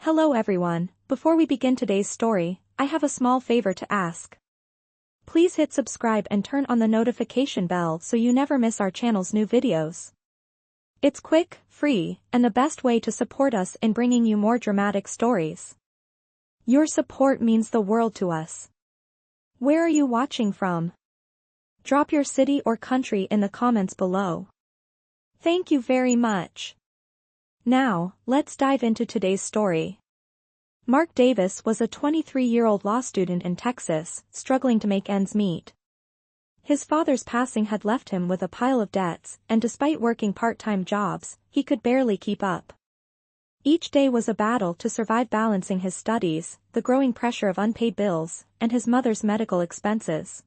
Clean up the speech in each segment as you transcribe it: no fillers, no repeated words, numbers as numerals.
Hello everyone, before we begin today's story, I have a small favor to ask. Please hit subscribe and turn on the notification bell so you never miss our channel's new videos. It's quick, free, and the best way to support us in bringing you more dramatic stories. Your support means the world to us. Where are you watching from? Drop your city or country in the comments below. Thank you very much. Now, let's dive into today's story. Mark Davis was a 23-year-old law student in Texas, struggling to make ends meet. His father's passing had left him with a pile of debts, and despite working part-time jobs, he could barely keep up. Each day was a battle to survive, balancing his studies, the growing pressure of unpaid bills, and his mother's medical expenses.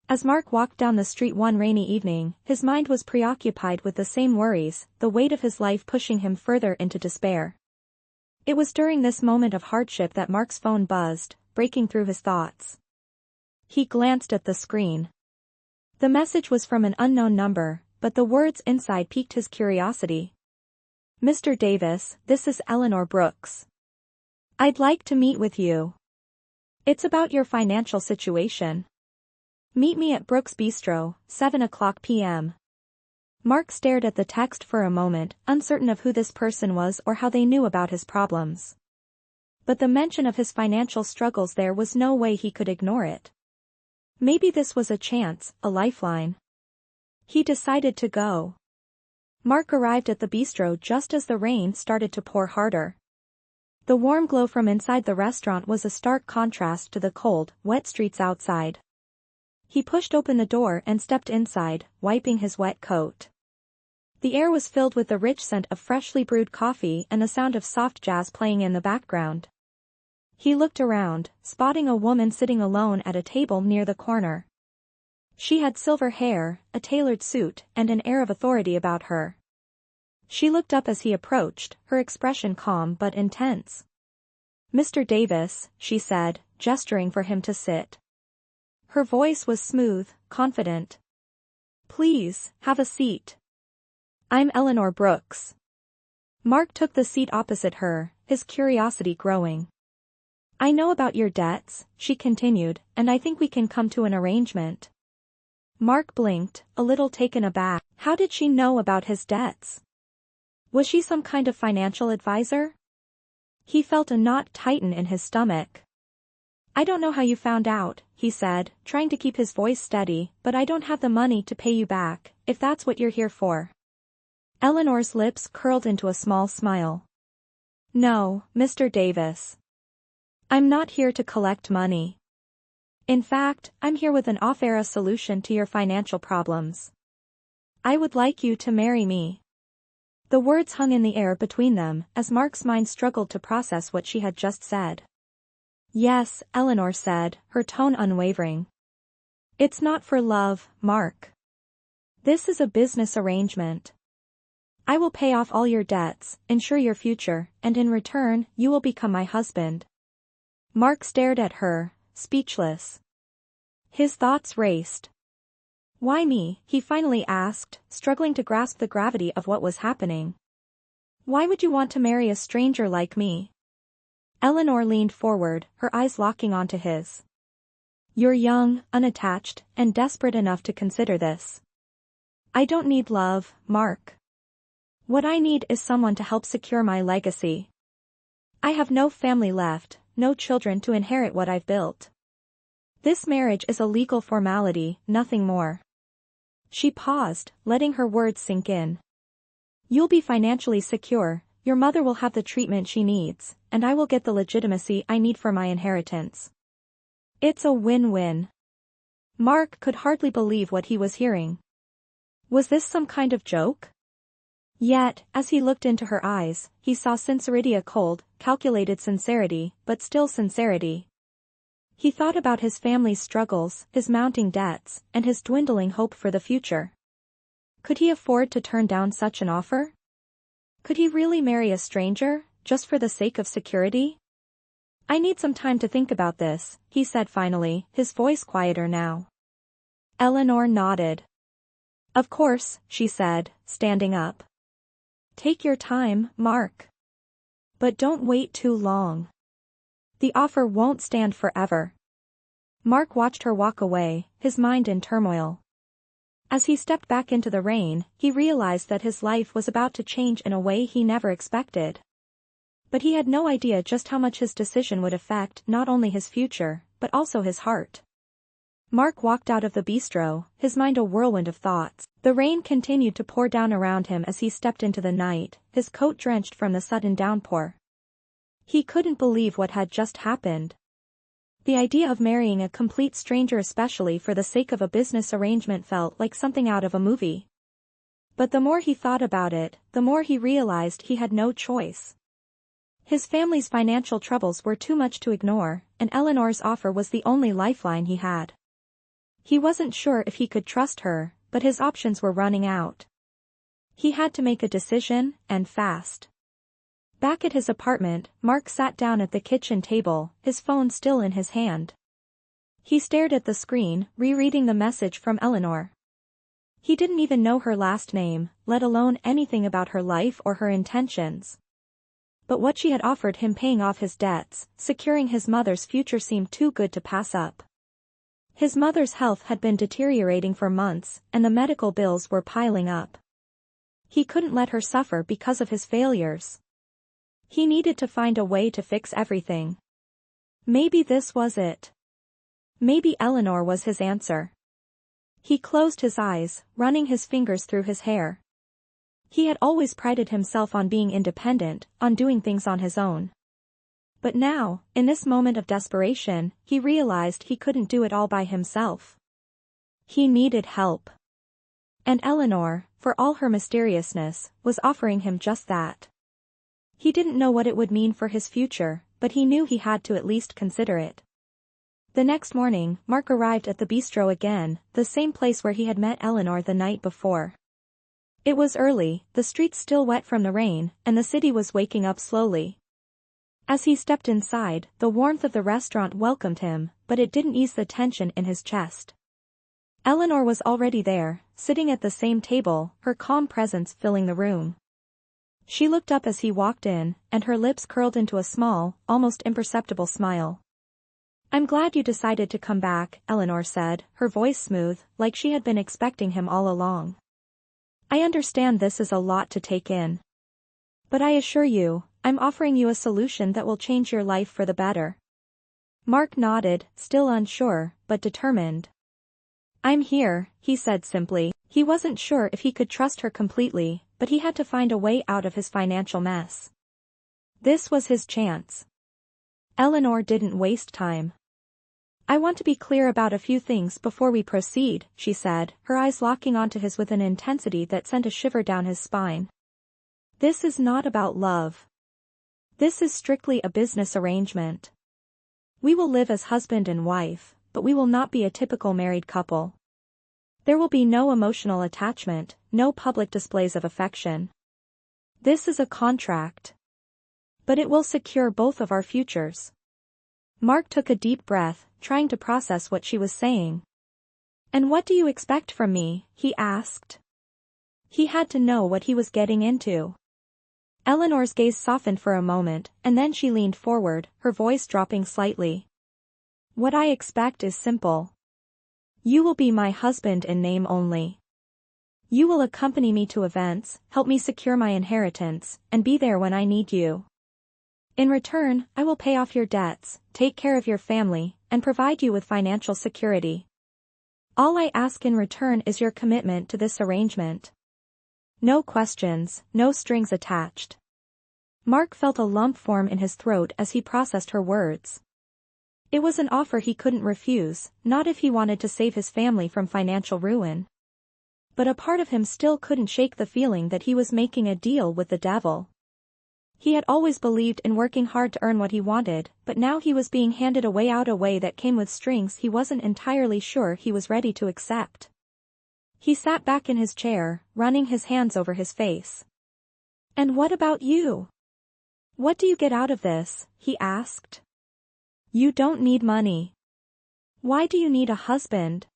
As Mark walked down the street one rainy evening, his mind was preoccupied with the same worries, the weight of his life pushing him further into despair. It was during this moment of hardship that Mark's phone buzzed, breaking through his thoughts. He glanced at the screen. The message was from an unknown number, but the words inside piqued his curiosity. "Mr. Davis, this is Eleanor Brooks. I'd like to meet with you. It's about your financial situation. Meet me at Brooks Bistro, 7:00 p.m. Mark stared at the text for a moment, uncertain of who this person was or how they knew about his problems. But the mention of his financial struggles there was no way he could ignore it. Maybe this was a chance, a lifeline. He decided to go. Mark arrived at the bistro just as the rain started to pour harder. The warm glow from inside the restaurant was a stark contrast to the cold, wet streets outside. He pushed open the door and stepped inside, wiping his wet coat. The air was filled with the rich scent of freshly brewed coffee and the sound of soft jazz playing in the background. He looked around, spotting a woman sitting alone at a table near the corner. She had silver hair, a tailored suit, and an air of authority about her. She looked up as he approached, her expression calm but intense. "Mr. Davis," she said, gesturing for him to sit. Her voice was smooth, confident. "Please, have a seat. I'm Eleanor Brooks." Mark took the seat opposite her, his curiosity growing. "I know about your debts," she continued, "and I think we can come to an arrangement." Mark blinked, a little taken aback. How did she know about his debts? Was she some kind of financial advisor? He felt a knot tighten in his stomach. "I don't know how you found out," he said, trying to keep his voice steady, "but I don't have the money to pay you back, if that's what you're here for." Eleanor's lips curled into a small smile. "No, Mr. Davis. I'm not here to collect money. In fact, I'm here with an offer solution to your financial problems. I would like you to marry me." The words hung in the air between them, as Mark's mind struggled to process what she had just said. "Yes," Eleanor said, her tone unwavering. "It's not for love, Mark. This is a business arrangement. I will pay off all your debts, ensure your future, and in return, you will become my husband." Mark stared at her, speechless. His thoughts raced. "Why me?" he finally asked, struggling to grasp the gravity of what was happening. "Why would you want to marry a stranger like me?" Eleanor leaned forward, her eyes locking onto his. "You're young, unattached, and desperate enough to consider this. I don't need love, Mark. What I need is someone to help secure my legacy. I have no family left, no children to inherit what I've built. This marriage is a legal formality, nothing more." She paused, letting her words sink in. "You'll be financially secure, your mother will have the treatment she needs, and I will get the legitimacy I need for my inheritance. It's a win-win." Mark could hardly believe what he was hearing. Was this some kind of joke? Yet, as he looked into her eyes, he saw sincerity, a cold, calculated sincerity, but still sincerity. He thought about his family's struggles, his mounting debts, and his dwindling hope for the future. Could he afford to turn down such an offer? Could he really marry a stranger, just for the sake of security? "I need some time to think about this," he said finally, his voice quieter now. Eleanor nodded. "Of course," she said, standing up. "Take your time, Mark. But don't wait too long. The offer won't stand forever. Mark watched her walk away, his mind in turmoil. As he stepped back into the rain, he realized that his life was about to change in a way he never expected. But he had no idea just how much his decision would affect not only his future, but also his heart. Mark walked out of the bistro, his mind a whirlwind of thoughts. The rain continued to pour down around him as he stepped into the night, his coat drenched from the sudden downpour. He couldn't believe what had just happened. The idea of marrying a complete stranger, especially for the sake of a business arrangement, felt like something out of a movie. But the more he thought about it, the more he realized he had no choice. His family's financial troubles were too much to ignore, and Eleanor's offer was the only lifeline he had. He wasn't sure if he could trust her, but his options were running out. He had to make a decision, and fast. Back at his apartment, Mark sat down at the kitchen table, his phone still in his hand. He stared at the screen, rereading the message from Eleanor. He didn't even know her last name, let alone anything about her life or her intentions. But what she had offered him, paying off his debts, securing his mother's future, seemed too good to pass up. His mother's health had been deteriorating for months, and the medical bills were piling up. He couldn't let her suffer because of his failures. He needed to find a way to fix everything. Maybe this was it. Maybe Eleanor was his answer. He closed his eyes, running his fingers through his hair. He had always prided himself on being independent, on doing things on his own. But now, in this moment of desperation, he realized he couldn't do it all by himself. He needed help. And Eleanor, for all her mysteriousness, was offering him just that. He didn't know what it would mean for his future, but he knew he had to at least consider it. The next morning, Mark arrived at the bistro again, the same place where he had met Eleanor the night before. It was early, the streets still wet from the rain, and the city was waking up slowly. As he stepped inside, the warmth of the restaurant welcomed him, but it didn't ease the tension in his chest. Eleanor was already there, sitting at the same table, her calm presence filling the room. She looked up as he walked in, and her lips curled into a small, almost imperceptible smile. "I'm glad you decided to come back," Eleanor said, her voice smooth, like she had been expecting him all along. "I understand this is a lot to take in. But I assure you, I'm offering you a solution that will change your life for the better." Mark nodded, still unsure, but determined. "I'm here," he said simply. He wasn't sure if he could trust her completely, but he had to find a way out of his financial mess. This was his chance. Eleanor didn't waste time. "I want to be clear about a few things before we proceed," she said, her eyes locking onto his with an intensity that sent a shiver down his spine. "This is not about love. This is strictly a business arrangement. We will live as husband and wife, but we will not be a typical married couple. There will be no emotional attachment, no public displays of affection. This is a contract. But it will secure both of our futures." Mark took a deep breath, trying to process what she was saying. "And what do you expect from me?" he asked. He had to know what he was getting into. Eleanor's gaze softened for a moment, and then she leaned forward, her voice dropping slightly. "What I expect is simple. You will be my husband in name only. You will accompany me to events, help me secure my inheritance, and be there when I need you. In return, I will pay off your debts, take care of your family, and provide you with financial security. All I ask in return is your commitment to this arrangement. No questions, no strings attached." Mark felt a lump form in his throat as he processed her words. It was an offer he couldn't refuse, not if he wanted to save his family from financial ruin. But a part of him still couldn't shake the feeling that he was making a deal with the devil. He had always believed in working hard to earn what he wanted, but now he was being handed a way out, a way that came with strings he wasn't entirely sure he was ready to accept. He sat back in his chair, running his hands over his face. "And what about you? What do you get out of this?" he asked. "You don't need money. Why do you need a husband?"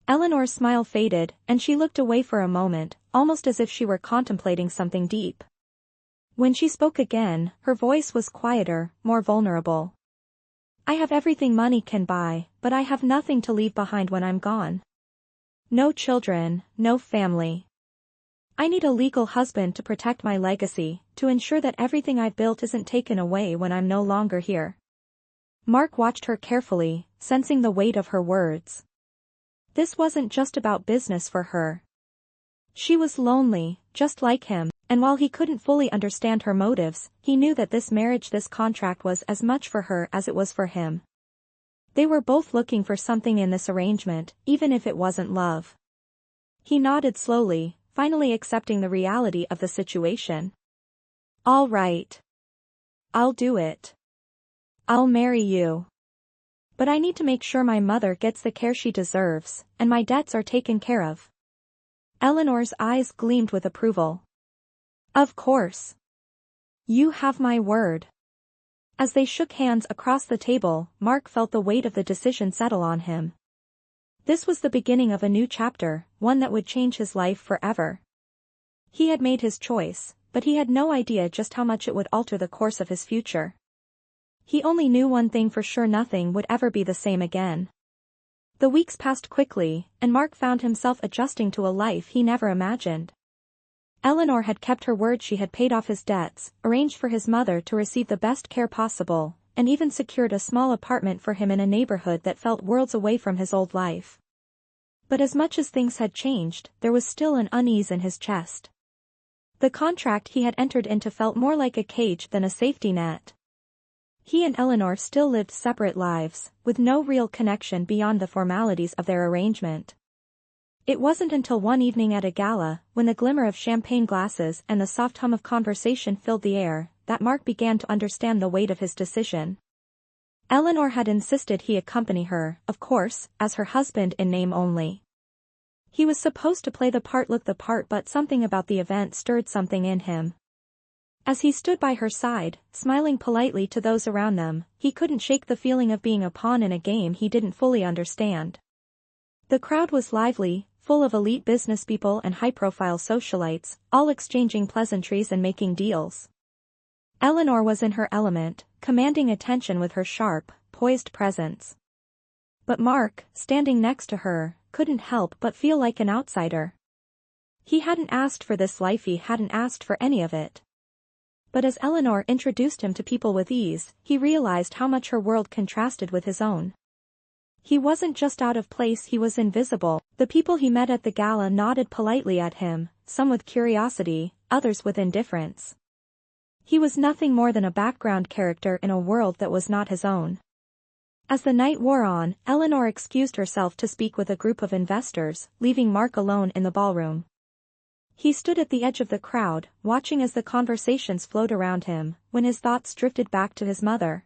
Eleanor's smile faded, and she looked away for a moment, almost as if she were contemplating something deep. When she spoke again, her voice was quieter, more vulnerable. I have everything money can buy, but I have nothing to leave behind when I'm gone. No children, no family. I need a legal husband to protect my legacy, to ensure that everything I've built isn't taken away when I'm no longer here. Mark watched her carefully, sensing the weight of her words. This wasn't just about business for her. She was lonely, just like him, and while he couldn't fully understand her motives, he knew that this marriage, this contract was as much for her as it was for him. They were both looking for something in this arrangement, even if it wasn't love. He nodded slowly, finally accepting the reality of the situation. All right. I'll do it. I'll marry you. But I need to make sure my mother gets the care she deserves, and my debts are taken care of. Eleanor's eyes gleamed with approval. Of course. You have my word. As they shook hands across the table, Mark felt the weight of the decision settle on him. This was the beginning of a new chapter, one that would change his life forever. He had made his choice, but he had no idea just how much it would alter the course of his future. He only knew one thing for sure: nothing would ever be the same again. The weeks passed quickly, and Mark found himself adjusting to a life he never imagined. Eleanor had kept her word. She had paid off his debts, arranged for his mother to receive the best care possible, and even secured a small apartment for him in a neighborhood that felt worlds away from his old life. But as much as things had changed, there was still an unease in his chest. The contract he had entered into felt more like a cage than a safety net. He and Eleanor still lived separate lives, with no real connection beyond the formalities of their arrangement. It wasn't until one evening at a gala, when the glimmer of champagne glasses and the soft hum of conversation filled the air, that Mark began to understand the weight of his decision. Eleanor had insisted he accompany her, of course, as her husband in name only. He was supposed to play the part, look the part, but something about the event stirred something in him. As he stood by her side, smiling politely to those around them, he couldn't shake the feeling of being a pawn in a game he didn't fully understand. The crowd was lively, full of elite businesspeople and high-profile socialites, all exchanging pleasantries and making deals. Eleanor was in her element, commanding attention with her sharp, poised presence. But Mark, standing next to her, couldn't help but feel like an outsider. He hadn't asked for this life, he hadn't asked for any of it. But as Eleanor introduced him to people with ease, he realized how much her world contrasted with his own. He wasn't just out of place, he was invisible. The people he met at the gala nodded politely at him, some with curiosity, others with indifference. He was nothing more than a background character in a world that was not his own. As the night wore on, Eleanor excused herself to speak with a group of investors, leaving Mark alone in the ballroom. He stood at the edge of the crowd, watching as the conversations flowed around him, when his thoughts drifted back to his mother.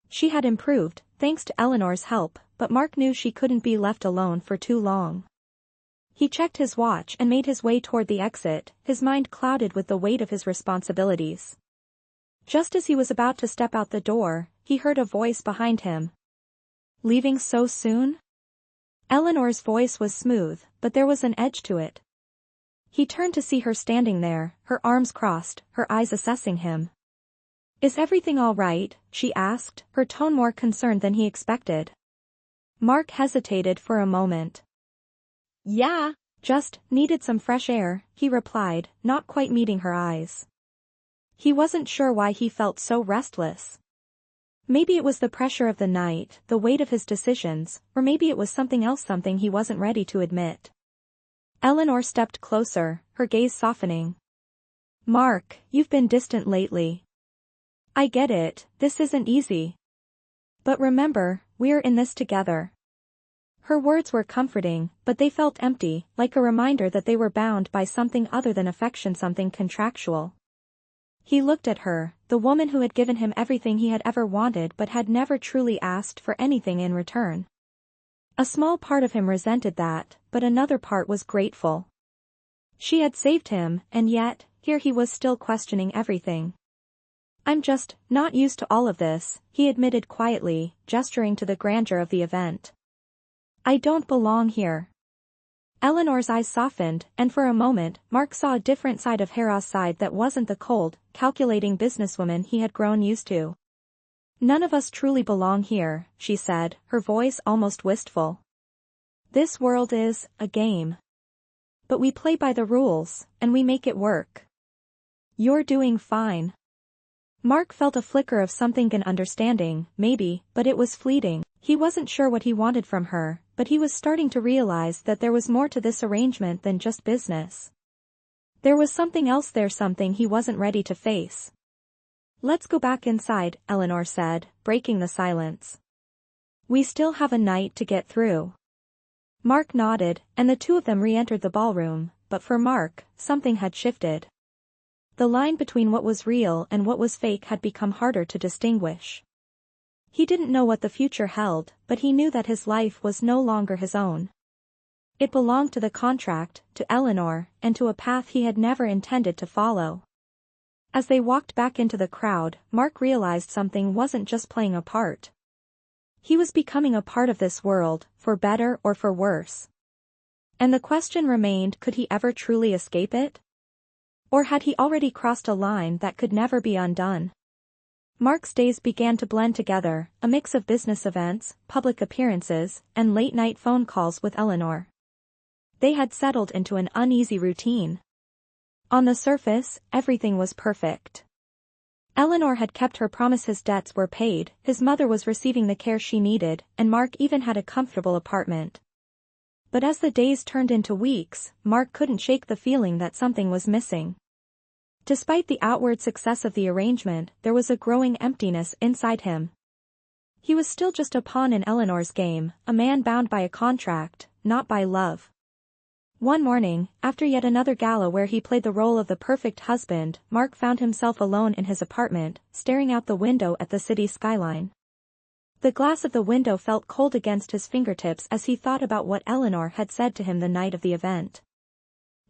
She had improved, thanks to Eleanor's help, but Mark knew she couldn't be left alone for too long. He checked his watch and made his way toward the exit, his mind clouded with the weight of his responsibilities. Just as he was about to step out the door, he heard a voice behind him. "Leaving so soon?" Eleanor's voice was smooth, but there was an edge to it. He turned to see her standing there, her arms crossed, her eyes assessing him. "Is everything all right?" she asked, her tone more concerned than he expected. Mark hesitated for a moment. "Yeah, just needed some fresh air," he replied, not quite meeting her eyes. He wasn't sure why he felt so restless. Maybe it was the pressure of the night, the weight of his decisions, or maybe it was something else, something he wasn't ready to admit. Eleanor stepped closer, her gaze softening. "Mark, you've been distant lately. I get it, this isn't easy. But remember, we're in this together." Her words were comforting, but they felt empty, like a reminder that they were bound by something other than affection, something contractual. He looked at her, the woman who had given him everything he had ever wanted but had never truly asked for anything in return. A small part of him resented that, but another part was grateful. She had saved him, and yet, here he was still questioning everything. "I'm just not used to all of this," he admitted quietly, gesturing to the grandeur of the event. "I don't belong here." Eleanor's eyes softened, and for a moment, Mark saw a different side of Hera's side that wasn't the cold, calculating businesswoman he had grown used to. "None of us truly belong here," she said, her voice almost wistful. "This world is a game. But we play by the rules, and we make it work. You're doing fine." Mark felt a flicker of something in understanding, maybe, but it was fleeting. He wasn't sure what he wanted from her, but he was starting to realize that there was more to this arrangement than just business. There was something else there, something he wasn't ready to face. "Let's go back inside," Eleanor said, breaking the silence. "We still have a night to get through." Mark nodded, and the two of them re-entered the ballroom, but for Mark, something had shifted. The line between what was real and what was fake had become harder to distinguish. He didn't know what the future held, but he knew that his life was no longer his own. It belonged to the contract, to Eleanor, and to a path he had never intended to follow. As they walked back into the crowd, Mark realized something wasn't just playing a part. He was becoming a part of this world, for better or for worse. And the question remained, could he ever truly escape it? Or had he already crossed a line that could never be undone? Mark's days began to blend together, a mix of business events, public appearances, and late-night phone calls with Eleanor. They had settled into an uneasy routine. On the surface, everything was perfect. Eleanor had kept her promise, his debts were paid, his mother was receiving the care she needed, and Mark even had a comfortable apartment. But as the days turned into weeks, Mark couldn't shake the feeling that something was missing. Despite the outward success of the arrangement, there was a growing emptiness inside him. He was still just a pawn in Eleanor's game, a man bound by a contract, not by love. One morning, after yet another gala where he played the role of the perfect husband, Mark found himself alone in his apartment, staring out the window at the city skyline. The glass of the window felt cold against his fingertips as he thought about what Eleanor had said to him the night of the event.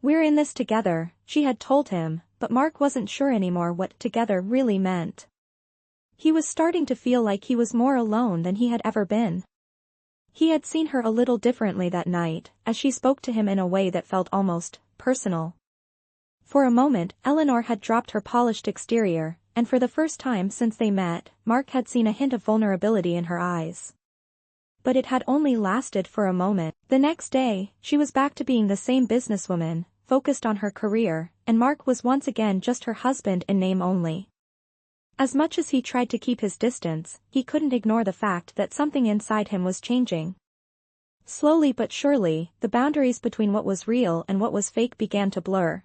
"We're in this together," she had told him, but Mark wasn't sure anymore what together really meant. He was starting to feel like he was more alone than he had ever been. He had seen her a little differently that night, as she spoke to him in a way that felt almost personal. For a moment, Eleanor had dropped her polished exterior, and for the first time since they met, Mark had seen a hint of vulnerability in her eyes. But it had only lasted for a moment. The next day, she was back to being the same businesswoman, focused on her career, and Mark was once again just her husband in name only. As much as he tried to keep his distance, he couldn't ignore the fact that something inside him was changing. Slowly but surely, the boundaries between what was real and what was fake began to blur.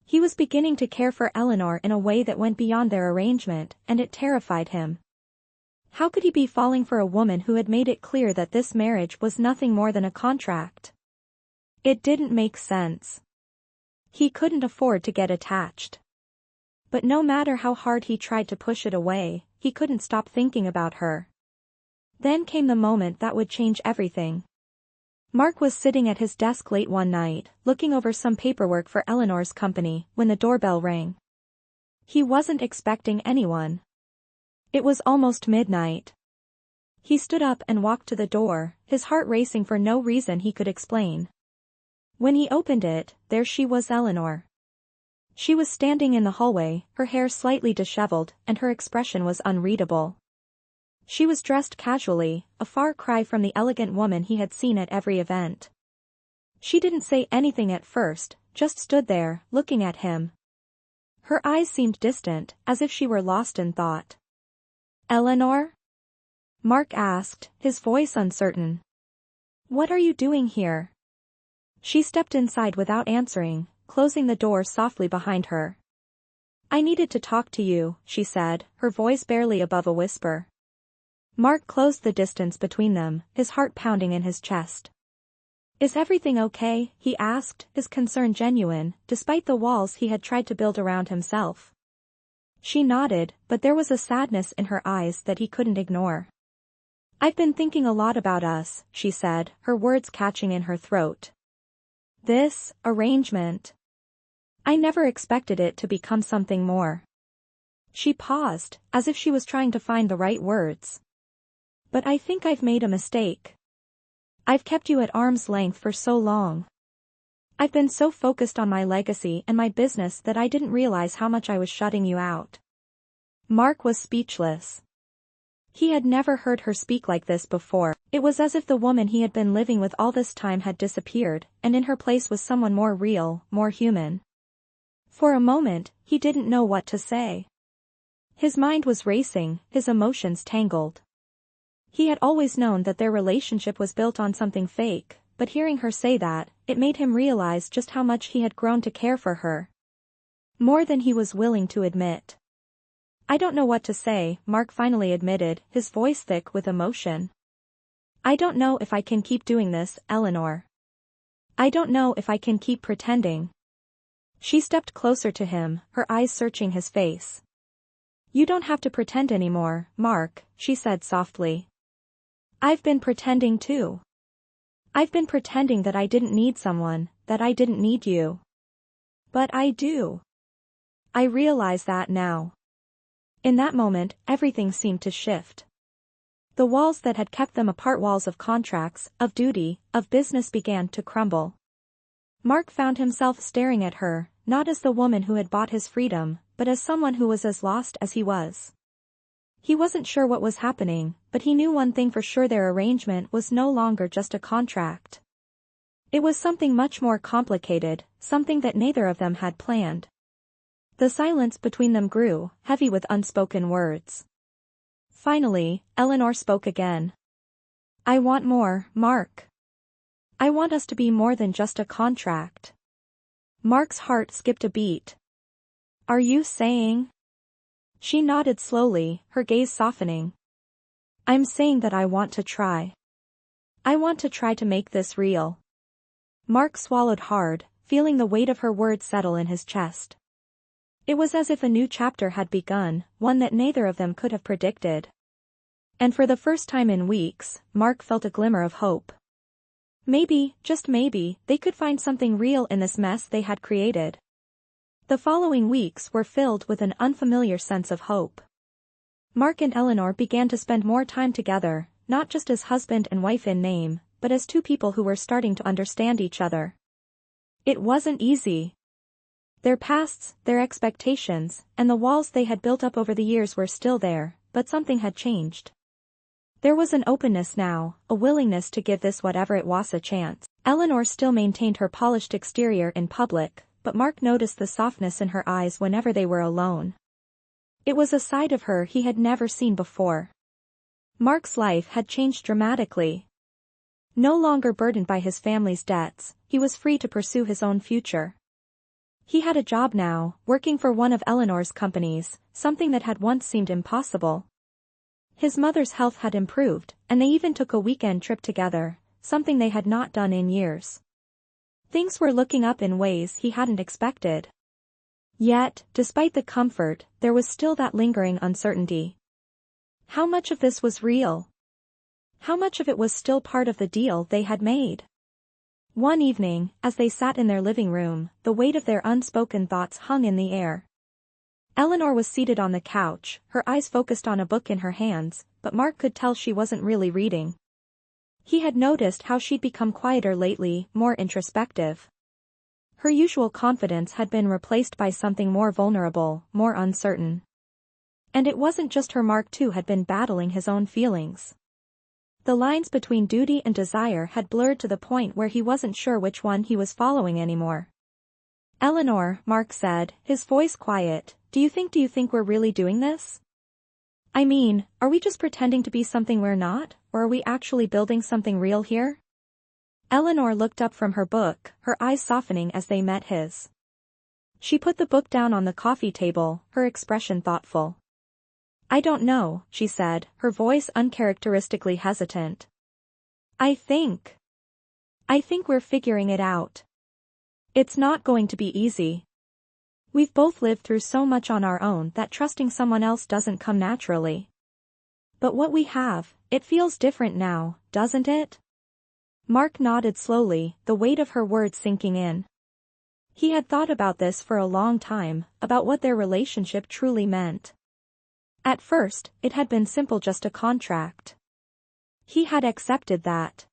He was beginning to care for Eleanor in a way that went beyond their arrangement, and it terrified him. How could he be falling for a woman who had made it clear that this marriage was nothing more than a contract? It didn't make sense. He couldn't afford to get attached. But no matter how hard he tried to push it away, he couldn't stop thinking about her. Then came the moment that would change everything. Mark was sitting at his desk late one night, looking over some paperwork for Eleanor's company, when the doorbell rang. He wasn't expecting anyone. It was almost midnight. He stood up and walked to the door, his heart racing for no reason he could explain. When he opened it, there she was, Eleanor. She was standing in the hallway, her hair slightly disheveled, and her expression was unreadable. She was dressed casually, a far cry from the elegant woman he had seen at every event. She didn't say anything at first, just stood there, looking at him. Her eyes seemed distant, as if she were lost in thought. "Eleanor?" Mark asked, his voice uncertain. "What are you doing here?" She stepped inside without answering, closing the door softly behind her. "I needed to talk to you," she said, her voice barely above a whisper. Mark closed the distance between them, his heart pounding in his chest. "Is everything okay?" he asked, his concern genuine, despite the walls he had tried to build around himself. She nodded, but there was a sadness in her eyes that he couldn't ignore. "I've been thinking a lot about us," she said, her words catching in her throat. "This arrangement. I never expected it to become something more." She paused, as if she was trying to find the right words. "But I think I've made a mistake. I've kept you at arm's length for so long." I've been so focused on my legacy and my business that I didn't realize how much I was shutting you out. Mark was speechless. He had never heard her speak like this before. It was as if the woman he had been living with all this time had disappeared, and in her place was someone more real, more human. For a moment, he didn't know what to say. His mind was racing, his emotions tangled. He had always known that their relationship was built on something fake, but hearing her say that, it made him realize just how much he had grown to care for her. More than he was willing to admit. I don't know what to say, Mark finally admitted, his voice thick with emotion. I don't know if I can keep doing this, Eleanor. I don't know if I can keep pretending. She stepped closer to him, her eyes searching his face. You don't have to pretend anymore, Mark, she said softly. I've been pretending too. I've been pretending that I didn't need someone, that I didn't need you. But I do. I realize that now. In that moment, everything seemed to shift. The walls that had kept them apart, walls of contracts, of duty, of business, began to crumble. Mark found himself staring at her, not as the woman who had bought his freedom, but as someone who was as lost as he was. He wasn't sure what was happening, but he knew one thing for sure: their arrangement was no longer just a contract. It was something much more complicated, something that neither of them had planned. The silence between them grew, heavy with unspoken words. Finally, Eleanor spoke again. I want more, Mark. I want us to be more than just a contract. Mark's heart skipped a beat. Are you saying? She nodded slowly, her gaze softening. I'm saying that I want to try. I want to try to make this real. Mark swallowed hard, feeling the weight of her words settle in his chest. It was as if a new chapter had begun, one that neither of them could have predicted. And for the first time in weeks, Mark felt a glimmer of hope. Maybe, just maybe, they could find something real in this mess they had created. The following weeks were filled with an unfamiliar sense of hope. Mark and Eleanor began to spend more time together, not just as husband and wife in name, but as two people who were starting to understand each other. It wasn't easy. Their pasts, their expectations, and the walls they had built up over the years were still there, but something had changed. There was an openness now, a willingness to give this whatever it was a chance. Eleanor still maintained her polished exterior in public, but Mark noticed the softness in her eyes whenever they were alone. It was a side of her he had never seen before. Mark's life had changed dramatically. No longer burdened by his family's debts, he was free to pursue his own future. He had a job now, working for one of Eleanor's companies, something that had once seemed impossible. His mother's health had improved, and they even took a weekend trip together, something they had not done in years. Things were looking up in ways he hadn't expected. Yet, despite the comfort, there was still that lingering uncertainty. How much of this was real? How much of it was still part of the deal they had made? One evening, as they sat in their living room, the weight of their unspoken thoughts hung in the air. Eleanor was seated on the couch, her eyes focused on a book in her hands, but Mark could tell she wasn't really reading. He had noticed how she'd become quieter lately, more introspective. Her usual confidence had been replaced by something more vulnerable, more uncertain. And it wasn't just her. Mark too had been battling his own feelings. The lines between duty and desire had blurred to the point where he wasn't sure which one he was following anymore. Eleanor, Mark said, his voice quiet, do you think we're really doing this? I mean, are we just pretending to be something we're not, or are we actually building something real here? Eleanor looked up from her book, her eyes softening as they met his. She put the book down on the coffee table, her expression thoughtful. I don't know, she said, her voice uncharacteristically hesitant. I think we're figuring it out. It's not going to be easy. We've both lived through so much on our own that trusting someone else doesn't come naturally. But what we have, it feels different now, doesn't it? Mark nodded slowly, the weight of her words sinking in. He had thought about this for a long time, about what their relationship truly meant. At first, it had been simple, just a contract. He had accepted that.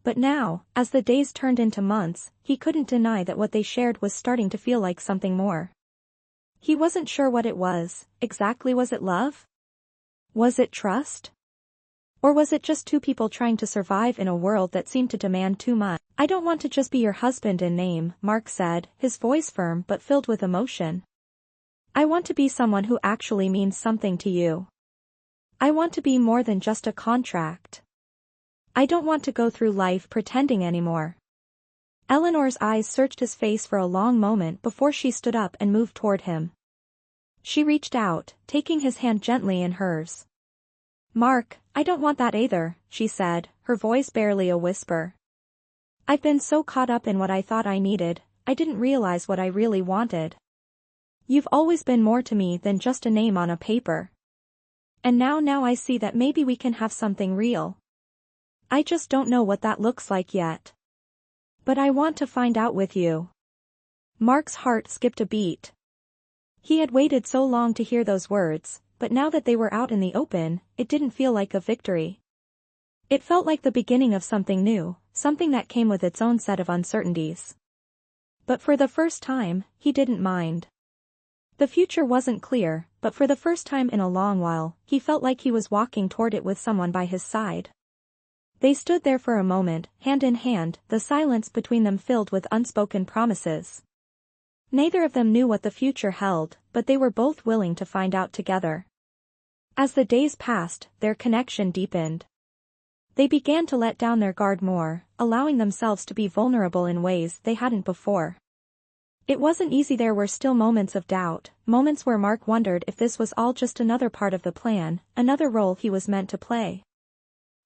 But now, as the days turned into months, he couldn't deny that what they shared was starting to feel like something more. He wasn't sure what it was, exactly. Was it love? Was it trust? Or was it just two people trying to survive in a world that seemed to demand too much? "I don't want to just be your husband in name," Mark said, his voice firm but filled with emotion. "I want to be someone who actually means something to you. I want to be more than just a contract. I don't want to go through life pretending anymore." Eleanor's eyes searched his face for a long moment before she stood up and moved toward him. She reached out, taking his hand gently in hers. "Mark, I don't want that either," she said, her voice barely a whisper. "I've been so caught up in what I thought I needed, I didn't realize what I really wanted. You've always been more to me than just a name on a paper. And now I see that maybe we can have something real. I just don't know what that looks like yet. But I want to find out with you." Mark's heart skipped a beat. He had waited so long to hear those words, but now that they were out in the open, it didn't feel like a victory. It felt like the beginning of something new, something that came with its own set of uncertainties. But for the first time, he didn't mind. The future wasn't clear, but for the first time in a long while, he felt like he was walking toward it with someone by his side. They stood there for a moment, hand in hand, the silence between them filled with unspoken promises. Neither of them knew what the future held, but they were both willing to find out together. As the days passed, their connection deepened. They began to let down their guard more, allowing themselves to be vulnerable in ways they hadn't before. It wasn't easy. There were still moments of doubt, moments where Mark wondered if this was all just another part of the plan, another role he was meant to play.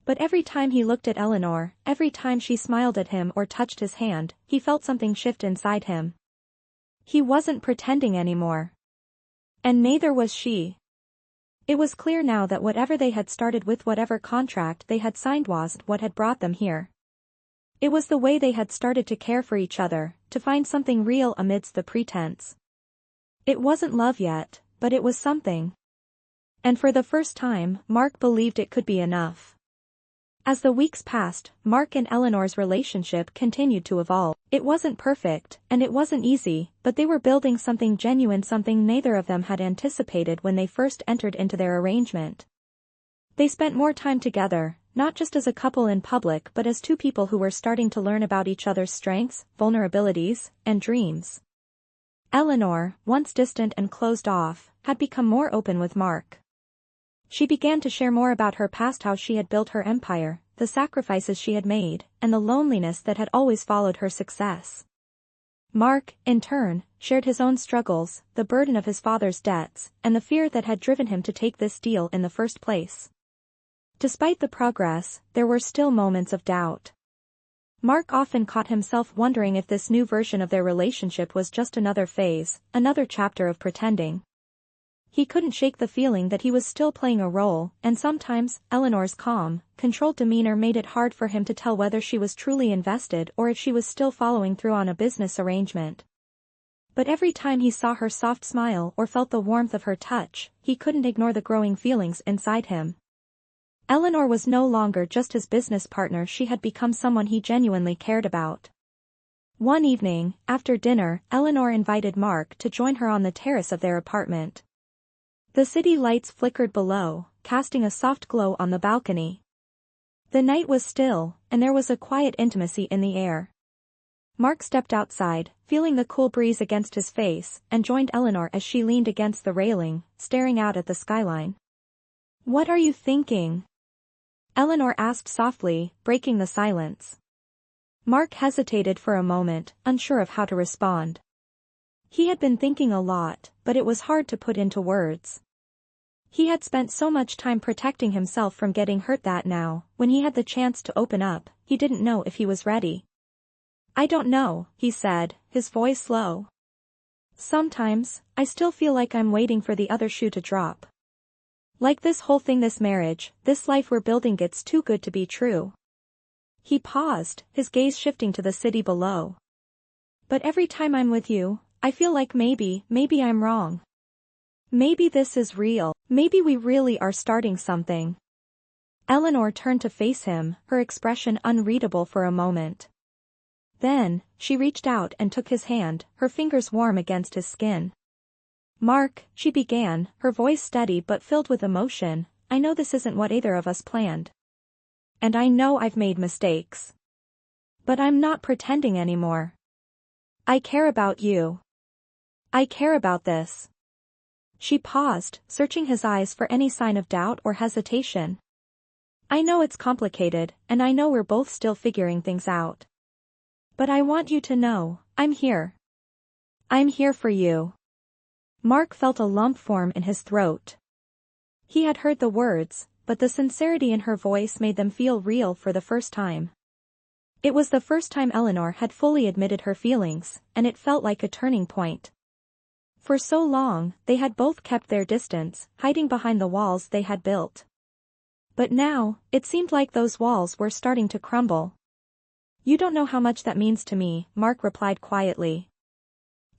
But every time he looked at Eleanor, every time she smiled at him or touched his hand, he felt something shift inside him. He wasn't pretending anymore. And neither was she. It was clear now that whatever they had started with, whatever contract they had signed, wasn't what had brought them here. It was the way they had started to care for each other, to find something real amidst the pretense. It wasn't love yet, but it was something. And for the first time, Mark believed it could be enough. As the weeks passed, Mark and Eleanor's relationship continued to evolve. It wasn't perfect, and it wasn't easy, but they were building something genuine, something neither of them had anticipated when they first entered into their arrangement. They spent more time together, not just as a couple in public but as two people who were starting to learn about each other's strengths, vulnerabilities, and dreams. Eleanor, once distant and closed off, had become more open with Mark. She began to share more about her past, how she had built her empire, the sacrifices she had made, and the loneliness that had always followed her success. Mark, in turn, shared his own struggles, the burden of his father's debts, and the fear that had driven him to take this deal in the first place. Despite the progress, there were still moments of doubt. Mark often caught himself wondering if this new version of their relationship was just another phase, another chapter of pretending. He couldn't shake the feeling that he was still playing a role, and sometimes, Eleanor's calm, controlled demeanor made it hard for him to tell whether she was truly invested or if she was still following through on a business arrangement. But every time he saw her soft smile or felt the warmth of her touch, he couldn't ignore the growing feelings inside him. Eleanor was no longer just his business partner, she had become someone he genuinely cared about. One evening, after dinner, Eleanor invited Mark to join her on the terrace of their apartment. The city lights flickered below, casting a soft glow on the balcony. The night was still, and there was a quiet intimacy in the air. Mark stepped outside, feeling the cool breeze against his face, and joined Eleanor as she leaned against the railing, staring out at the skyline. "What are you thinking?" Eleanor asked softly, breaking the silence. Mark hesitated for a moment, unsure of how to respond. He had been thinking a lot, but it was hard to put into words. He had spent so much time protecting himself from getting hurt that now, when he had the chance to open up, he didn't know if he was ready. "I don't know," he said, his voice low. "Sometimes, I still feel like I'm waiting for the other shoe to drop. Like this whole thing, this marriage, this life we're building gets too good to be true." He paused, his gaze shifting to the city below. "But every time I'm with you, I feel like maybe I'm wrong. Maybe this is real, maybe we really are starting something." Eleanor turned to face him, her expression unreadable for a moment. Then, she reached out and took his hand, her fingers warm against his skin. "Mark," she began, her voice steady but filled with emotion, "I know this isn't what either of us planned. And I know I've made mistakes. But I'm not pretending anymore. I care about you. I care about this." She paused, searching his eyes for any sign of doubt or hesitation. "I know it's complicated, and I know we're both still figuring things out. But I want you to know, I'm here. I'm here for you." Mark felt a lump form in his throat. He had heard the words, but the sincerity in her voice made them feel real for the first time. It was the first time Eleanor had fully admitted her feelings, and it felt like a turning point. For so long, they had both kept their distance, hiding behind the walls they had built. But now, it seemed like those walls were starting to crumble. "You don't know how much that means to me," Mark replied quietly.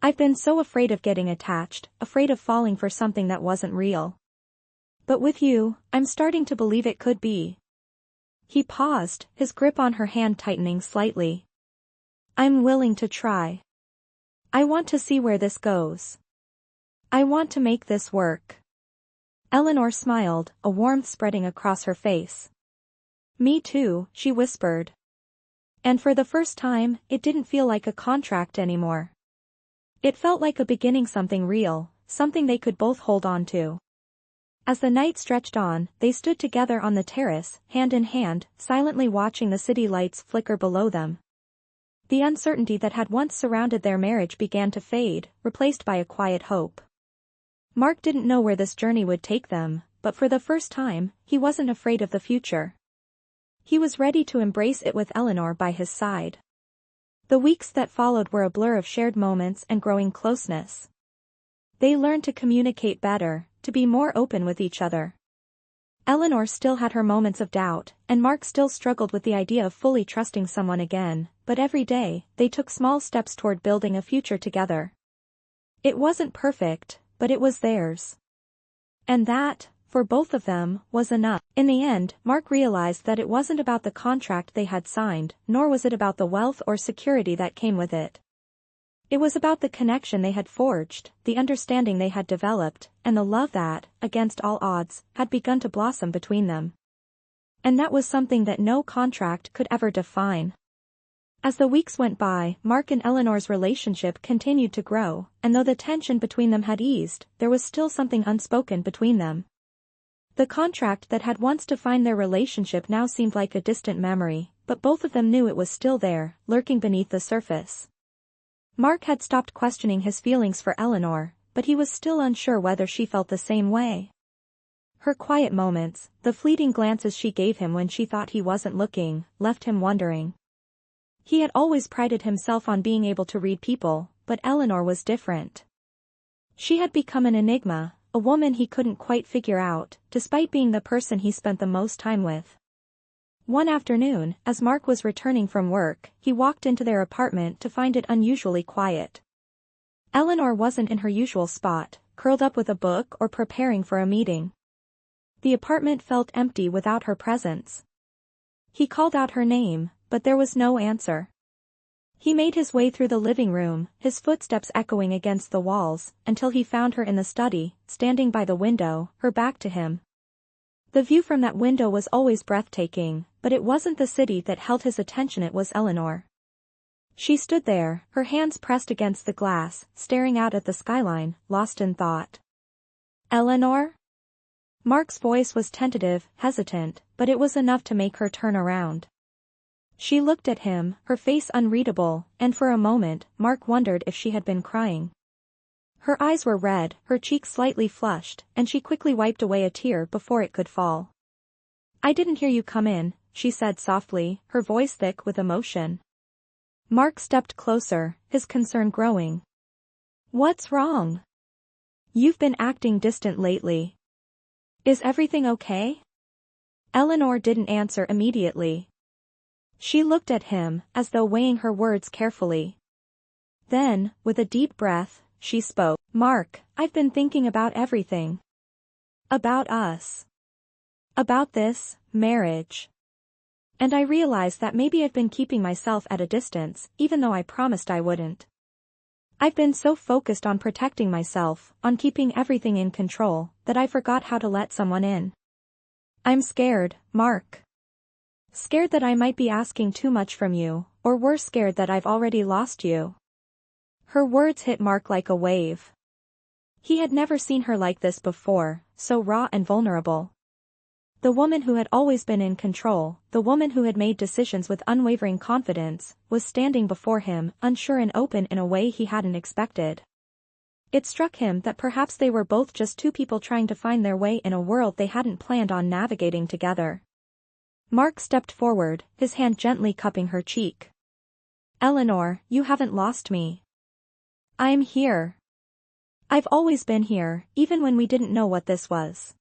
"I've been so afraid of getting attached, afraid of falling for something that wasn't real. But with you, I'm starting to believe it could be." He paused, his grip on her hand tightening slightly. "I'm willing to try. I want to see where this goes. I want to make this work." Eleanor smiled, a warmth spreading across her face. "Me too," she whispered. And for the first time, it didn't feel like a contract anymore. It felt like a beginning, something real, something they could both hold on to. As the night stretched on, they stood together on the terrace, hand in hand, silently watching the city lights flicker below them. The uncertainty that had once surrounded their marriage began to fade, replaced by a quiet hope. Mark didn't know where this journey would take them, but for the first time, he wasn't afraid of the future. He was ready to embrace it with Eleanor by his side. The weeks that followed were a blur of shared moments and growing closeness. They learned to communicate better, to be more open with each other. Eleanor still had her moments of doubt, and Mark still struggled with the idea of fully trusting someone again, but every day, they took small steps toward building a future together. It wasn't perfect, but it was theirs. And that, for both of them, was enough. In the end, Mark realized that it wasn't about the contract they had signed, nor was it about the wealth or security that came with it. It was about the connection they had forged, the understanding they had developed, and the love that, against all odds, had begun to blossom between them. And that was something that no contract could ever define. As the weeks went by, Mark and Eleanor's relationship continued to grow, and though the tension between them had eased, there was still something unspoken between them. The contract that had once defined their relationship now seemed like a distant memory, but both of them knew it was still there, lurking beneath the surface. Mark had stopped questioning his feelings for Eleanor, but he was still unsure whether she felt the same way. Her quiet moments, the fleeting glances she gave him when she thought he wasn't looking, left him wondering. He had always prided himself on being able to read people, but Eleanor was different. She had become an enigma, a woman he couldn't quite figure out, despite being the person he spent the most time with. One afternoon, as Mark was returning from work, he walked into their apartment to find it unusually quiet. Eleanor wasn't in her usual spot, curled up with a book or preparing for a meeting. The apartment felt empty without her presence. He called out her name, but there was no answer. He made his way through the living room, his footsteps echoing against the walls, until he found her in the study, standing by the window, her back to him. The view from that window was always breathtaking, but it wasn't the city that held his attention, it was Eleanor. She stood there, her hands pressed against the glass, staring out at the skyline, lost in thought. "Eleanor?" Mark's voice was tentative, hesitant, but it was enough to make her turn around. She looked at him, her face unreadable, and for a moment, Mark wondered if she had been crying. Her eyes were red, her cheeks slightly flushed, and she quickly wiped away a tear before it could fall. "I didn't hear you come in," she said softly, her voice thick with emotion. Mark stepped closer, his concern growing. "What's wrong? You've been acting distant lately. Is everything okay?" Eleanor didn't answer immediately. She looked at him, as though weighing her words carefully. Then, with a deep breath, she spoke. "Mark, I've been thinking about everything. About us. About this, marriage. And I realized that maybe I've been keeping myself at a distance, even though I promised I wouldn't. I've been so focused on protecting myself, on keeping everything in control, that I forgot how to let someone in. I'm scared, Mark. Scared that I might be asking too much from you, or worse, scared that I've already lost you. Her words hit Mark like a wave. He had never seen her like this before, so raw and vulnerable. The woman who had always been in control, the woman who had made decisions with unwavering confidence, was standing before him, unsure and open in a way he hadn't expected. It struck him that perhaps they were both just two people trying to find their way in a world they hadn't planned on navigating together. Mark stepped forward, his hand gently cupping her cheek. Eleanor, you haven't lost me. I'm here. I've always been here, even when we didn't know what this was.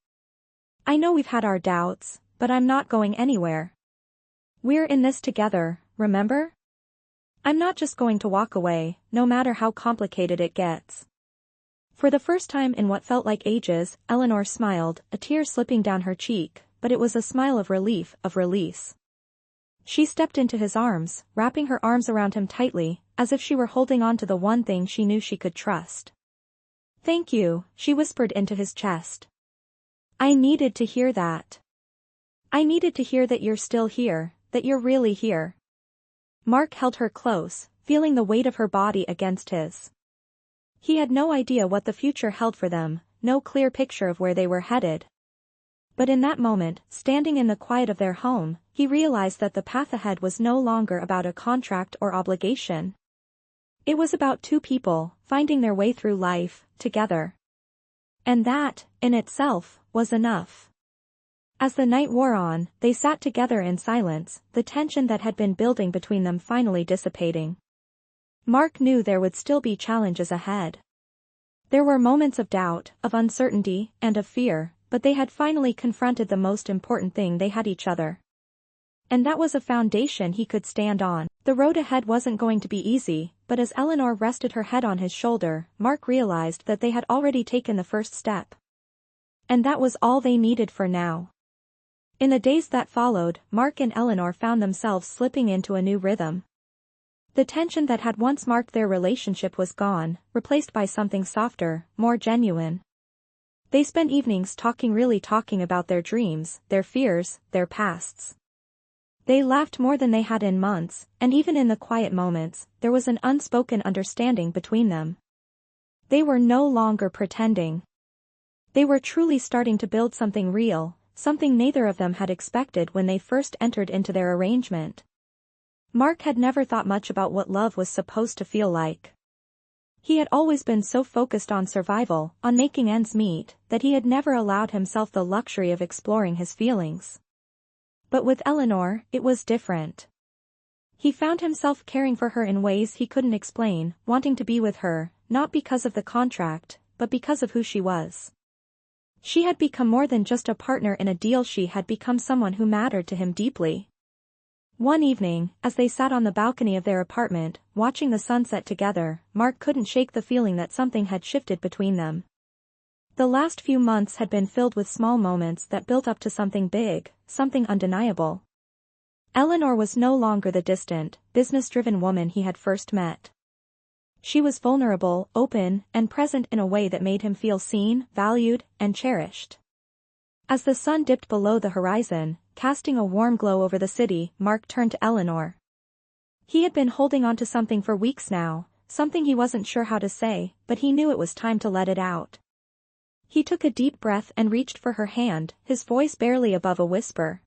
I know we've had our doubts, but I'm not going anywhere. We're in this together, remember? I'm not just going to walk away, no matter how complicated it gets. For the first time in what felt like ages, Eleanor smiled, a tear slipping down her cheek, but it was a smile of relief, of release. She stepped into his arms, wrapping her arms around him tightly, as if she were holding on to the one thing she knew she could trust. Thank you, she whispered into his chest. I needed to hear that. I needed to hear that you're still here, that you're really here. Mark held her close, feeling the weight of her body against his. He had no idea what the future held for them, no clear picture of where they were headed. But in that moment, standing in the quiet of their home, he realized that the path ahead was no longer about a contract or obligation. It was about two people, finding their way through life, together. And that, in itself, was enough. As the night wore on, they sat together in silence, the tension that had been building between them finally dissipating. Mark knew there would still be challenges ahead. There were moments of doubt, of uncertainty, and of fear, but they had finally confronted the most important thing: they had each other. And that was a foundation he could stand on. The road ahead wasn't going to be easy, but as Eleanor rested her head on his shoulder, Mark realized that they had already taken the first step. And that was all they needed for now. In the days that followed, Mark and Eleanor found themselves slipping into a new rhythm. The tension that had once marked their relationship was gone, replaced by something softer, more genuine. They spent evenings really talking about their dreams, their fears, their pasts. They laughed more than they had in months, and even in the quiet moments, there was an unspoken understanding between them. They were no longer pretending. They were truly starting to build something real, something neither of them had expected when they first entered into their arrangement. Mark had never thought much about what love was supposed to feel like. He had always been so focused on survival, on making ends meet, that he had never allowed himself the luxury of exploring his feelings. But with Eleanor, it was different. He found himself caring for her in ways he couldn't explain, wanting to be with her, not because of the contract, but because of who she was. She had become more than just a partner in a deal. She had become someone who mattered to him deeply. One evening, as they sat on the balcony of their apartment, watching the sunset together, Mark couldn't shake the feeling that something had shifted between them. The last few months had been filled with small moments that built up to something big, something undeniable. Eleanor was no longer the distant, business-driven woman he had first met. She was vulnerable, open, and present in a way that made him feel seen, valued, and cherished. As the sun dipped below the horizon, casting a warm glow over the city, Mark turned to Eleanor. He had been holding on to something for weeks now, something he wasn't sure how to say, but he knew it was time to let it out. He took a deep breath and reached for her hand, his voice barely above a whisper.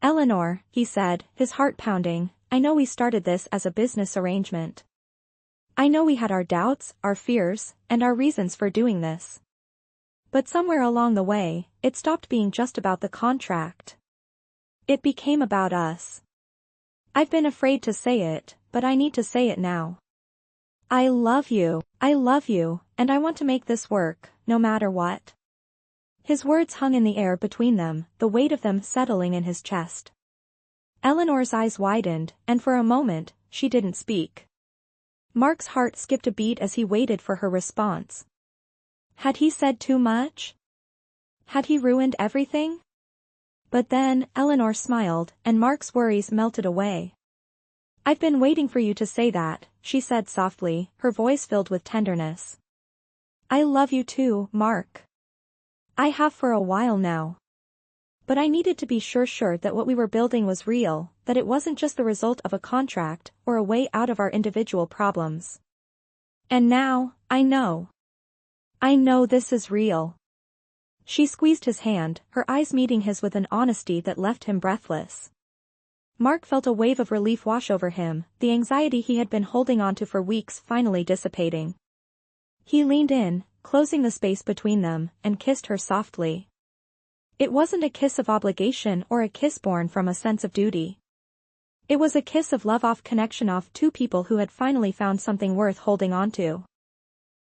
Eleanor, he said, his heart pounding, I know we started this as a business arrangement. I know we had our doubts, our fears, and our reasons for doing this. But somewhere along the way, it stopped being just about the contract. It became about us. I've been afraid to say it, but I need to say it now. I love you, and I want to make this work, no matter what. His words hung in the air between them, the weight of them settling in his chest. Eleanor's eyes widened, and for a moment, she didn't speak. Mark's heart skipped a beat as he waited for her response. Had he said too much? Had he ruined everything? But then, Eleanor smiled, and Mark's worries melted away. "I've been waiting for you to say that," she said softly, her voice filled with tenderness. "I love you too, Mark. I have for a while now. But I needed to be sure that what we were building was real, that it wasn't just the result of a contract, or a way out of our individual problems. And now, I know. I know this is real." She squeezed his hand, her eyes meeting his with an honesty that left him breathless. Mark felt a wave of relief wash over him, the anxiety he had been holding onto for weeks finally dissipating. He leaned in, closing the space between them, and kissed her softly. It wasn't a kiss of obligation or a kiss born from a sense of duty. It was a kiss of love off connection off two people who had finally found something worth holding on to.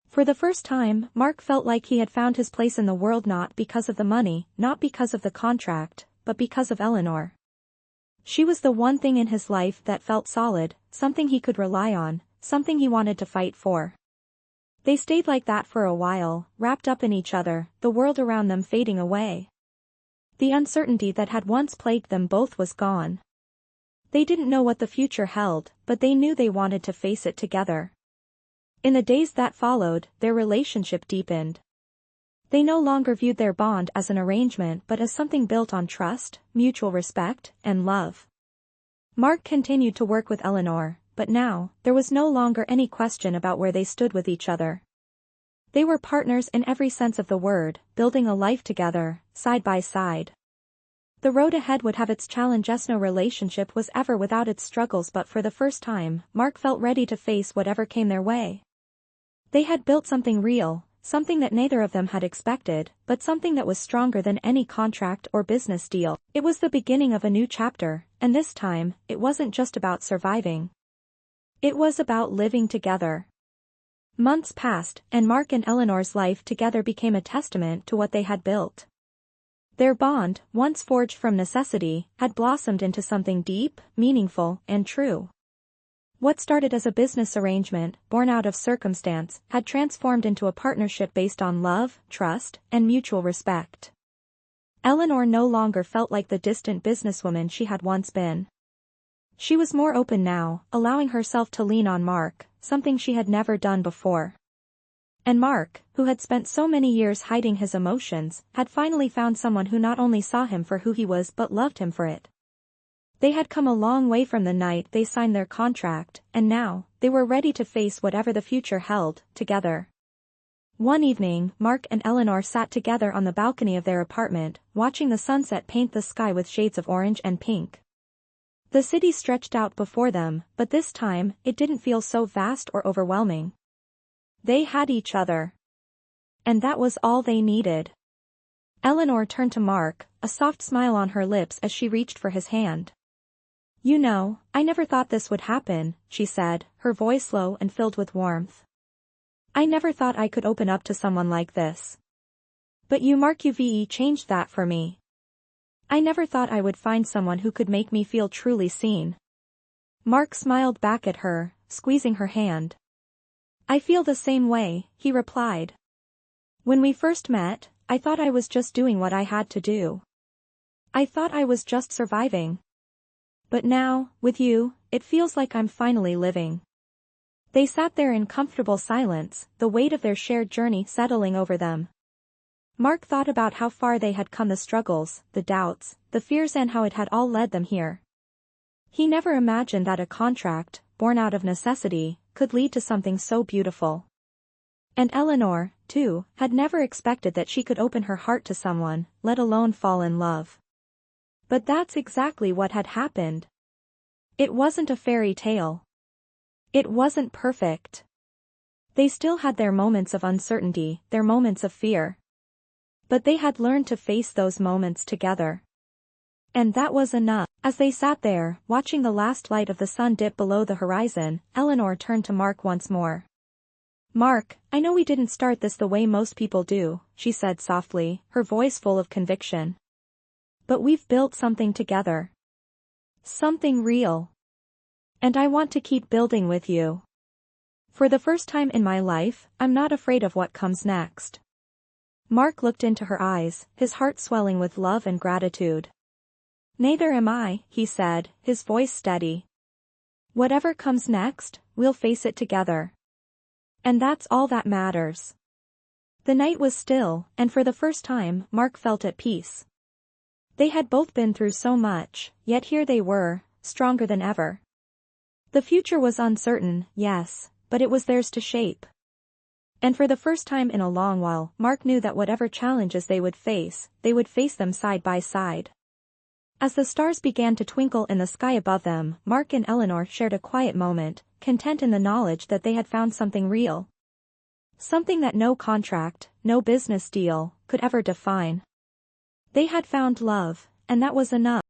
For the first time, Mark felt like he had found his place in the world not because of the money, not because of the contract, but because of Eleanor. She was the one thing in his life that felt solid, something he could rely on, something he wanted to fight for. They stayed like that for a while, wrapped up in each other, the world around them fading away. The uncertainty that had once plagued them both was gone. They didn't know what the future held, but they knew they wanted to face it together. In the days that followed, their relationship deepened. They no longer viewed their bond as an arrangement but as something built on trust, mutual respect, and love. Mark continued to work with Eleanor, but now, there was no longer any question about where they stood with each other. They were partners in every sense of the word, building a life together, side by side. The road ahead would have its challenges. No relationship was ever without its struggles, but for the first time, Mark felt ready to face whatever came their way. They had built something real, something that neither of them had expected, but something that was stronger than any contract or business deal. It was the beginning of a new chapter, and this time, it wasn't just about surviving. It was about living together. Months passed, and Mark and Eleanor's life together became a testament to what they had built. Their bond, once forged from necessity, had blossomed into something deep, meaningful, and true. What started as a business arrangement, born out of circumstance, had transformed into a partnership based on love, trust, and mutual respect. Eleanor no longer felt like the distant businesswoman she had once been. She was more open now, allowing herself to lean on Mark, something she had never done before. And Mark, who had spent so many years hiding his emotions, had finally found someone who not only saw him for who he was but loved him for it. They had come a long way from the night they signed their contract, and now, they were ready to face whatever the future held, together. One evening, Mark and Eleanor sat together on the balcony of their apartment, watching the sunset paint the sky with shades of orange and pink. The city stretched out before them, but this time, it didn't feel so vast or overwhelming. They had each other. And that was all they needed. Eleanor turned to Mark, a soft smile on her lips as she reached for his hand. "You know, I never thought this would happen," she said, her voice low and filled with warmth. "I never thought I could open up to someone like this. But you, Mark, you've changed that for me. I never thought I would find someone who could make me feel truly seen." Mark smiled back at her, squeezing her hand. "I feel the same way," he replied. "When we first met, I thought I was just doing what I had to do. I thought I was just surviving. But now, with you, it feels like I'm finally living." They sat there in comfortable silence, the weight of their shared journey settling over them. Mark thought about how far they had come, the struggles, the doubts, the fears, and how it had all led them here. He never imagined that a contract, born out of necessity, could lead to something so beautiful. And Eleanor, too, had never expected that she could open her heart to someone, let alone fall in love. But that's exactly what had happened. It wasn't a fairy tale. It wasn't perfect. They still had their moments of uncertainty, their moments of fear. But they had learned to face those moments together. And that was enough. As they sat there, watching the last light of the sun dip below the horizon, Eleanor turned to Mark once more. "Mark, I know we didn't start this the way most people do," she said softly, her voice full of conviction. "But we've built something together. Something real. And I want to keep building with you. For the first time in my life, I'm not afraid of what comes next." Mark looked into her eyes, his heart swelling with love and gratitude. Neither am I, he said, his voice steady. Whatever comes next, we'll face it together. And that's all that matters. The night was still, and for the first time, Mark felt at peace. They had both been through so much, yet here they were, stronger than ever. The future was uncertain, yes, but it was theirs to shape. And for the first time in a long while, Mark knew that whatever challenges they would face them side by side. As the stars began to twinkle in the sky above them, Mark and Eleanor shared a quiet moment, content in the knowledge that they had found something real. Something that no contract, no business deal, could ever define. They had found love, and that was enough.